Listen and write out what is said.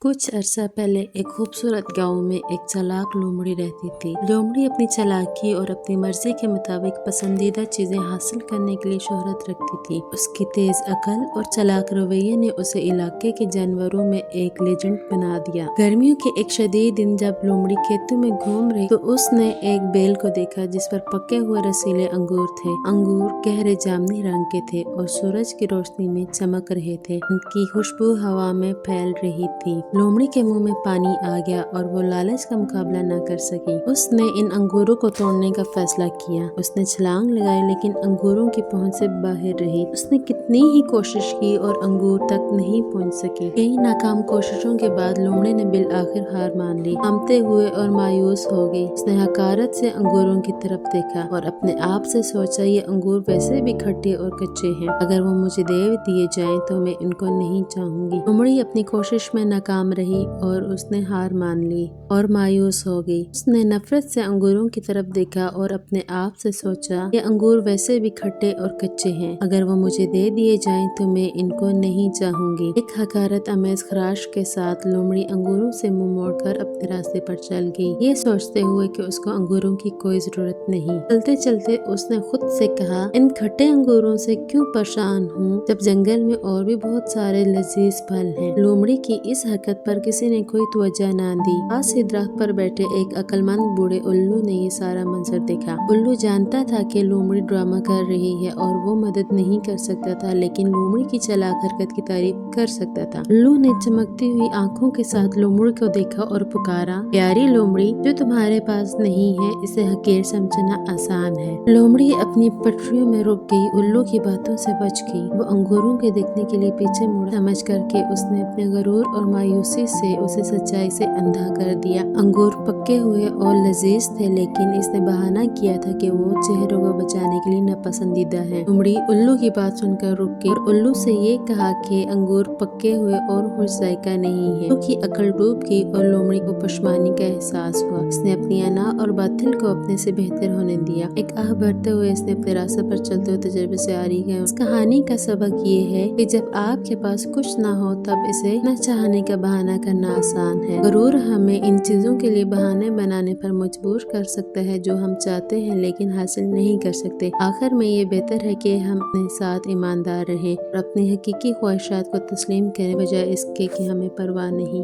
कुछ अरसा पहले एक खूबसूरत गांव में एक चालाक लोमड़ी रहती थी। लोमड़ी अपनी चालाकी और अपनी मर्जी के मुताबिक पसंदीदा चीजें हासिल करने के लिए शोहरत रखती थी। उसकी तेज अकल और चालाक रवैये ने उसे इलाके के जानवरों में एक लेजेंड बना दिया। गर्मियों के एक शदीद दिन जब लोमड़ी खेतों में घूम रही तो उसने एक बेल को देखा जिस पर पके हुए रसीले अंगूर थे। अंगूर गहरे जामुनी रंग के थे और सूरज की रोशनी में चमक रहे थे। उनकी खुशबू हवा में फैल रही थी। लोमड़ी के मुंह में पानी आ गया और वो लालच का मुकाबला न कर सकी। उसने इन अंगूरों को तोड़ने का फैसला किया। उसने छलांग लगाई लेकिन अंगूरों की पहुंच से बाहर रही। उसने कितनी ही कोशिश की और अंगूर तक नहीं पहुंच सकी। कई नाकाम कोशिशों के बाद लोमड़ी ने बिल आखिर हार मान ली। कांपते हुए और मायूस हो गई। उसने हकारत से अंगूरों की तरफ देखा और अपने आप से सोचा, ये अंगूर वैसे भी खट्टे और कच्चे हैं। अगर वो मुझे दे दिए जाएं तो मैं इनको नहीं चाहूंगी। लोमड़ी अपनी कोशिश में नाकाम रही और उसने हार मान ली और मायूस हो गई। उसने नफरत से अंगूरों की तरफ देखा और अपने आप से सोचा, ये अंगूर वैसे भी खट्टे और कच्चे हैं। अगर वो मुझे दे दिए जाएं तो मैं इनको नहीं चाहूंगी। एक हकारत अमेज खराश के साथ लोमड़ी अंगूरों से मुंह मोड़कर अपने रास्ते पर चल गई, ये सोचते हुए कि उसको अंगूरों की कोई जरूरत नहीं। चलते चलते उसने खुद से कहा, इन खट्टे अंगूरों से क्यों परेशान हूँ जब जंगल में और भी बहुत सारे लजीज फल हैं। लोमड़ी की इस हरकत पर किसी ने कोई तवज्जो न दी। पास ही दरख्त पर बैठे एक अक्लमंद बूढ़े उल्लू ने ये सारा मंजर देखा। उल्लू जानता था कि लोमड़ी ड्रामा कर रही है और वो मदद नहीं कर सकता था, लेकिन लोमड़ी की चालाक हरकत की तारीफ कर सकता था। उल्लू ने चमकती हुई आंखों के साथ लोमड़ी को देखा और पुकारा, प्यारी लोमड़ी, जो तुम्हारे पास नहीं है इसे हकीर समझना आसान है। लोमड़ी अपनी पटरियों में रुक गई। उल्लू की बातों से बच गई। वो अंगूरों के देखने के लिए पीछे मुड़ समझ करके उसने अपने गरूर और मायूसी से उसे सच्चाई से अंधा कर दिया। अंगूर पके हुए और लजीज थे, लेकिन इसने बहाना किया था कि वो चेहरों को बचाने के लिए नापसंदीदा है। लोमड़ी उल्लू की बात सुनकर रुक गई और उल्लू से ये कहा कि अंगूर पके हुए और खुश जायका नहीं है। उल्लू की अकल डूब गई और लोमड़ी को पशमानी का एहसास हुआ। उसने अपनी अना और बातिल को अपने से बेहतर होने दिया। एक आह भरते हुए इसने अपने रास्ते पर चलते हुए तजर्बे से आ रही है। इस कहानी का सबक ये है कि जब आपके पास कुछ ना हो तब इसे न चाहने का बहाना करना आसान है। गरूर हमें इन चीजों के लिए बहाने बनाने पर मजबूर कर सकता है जो हम चाहते हैं लेकिन हासिल नहीं कर सकते। आखिर में ये बेहतर है कि हम अपने साथ ईमानदार रहें और अपनी हकीकी ख्वाहिशात को तस्लीम करें, बजाय इसके कि हमें परवाह नहीं।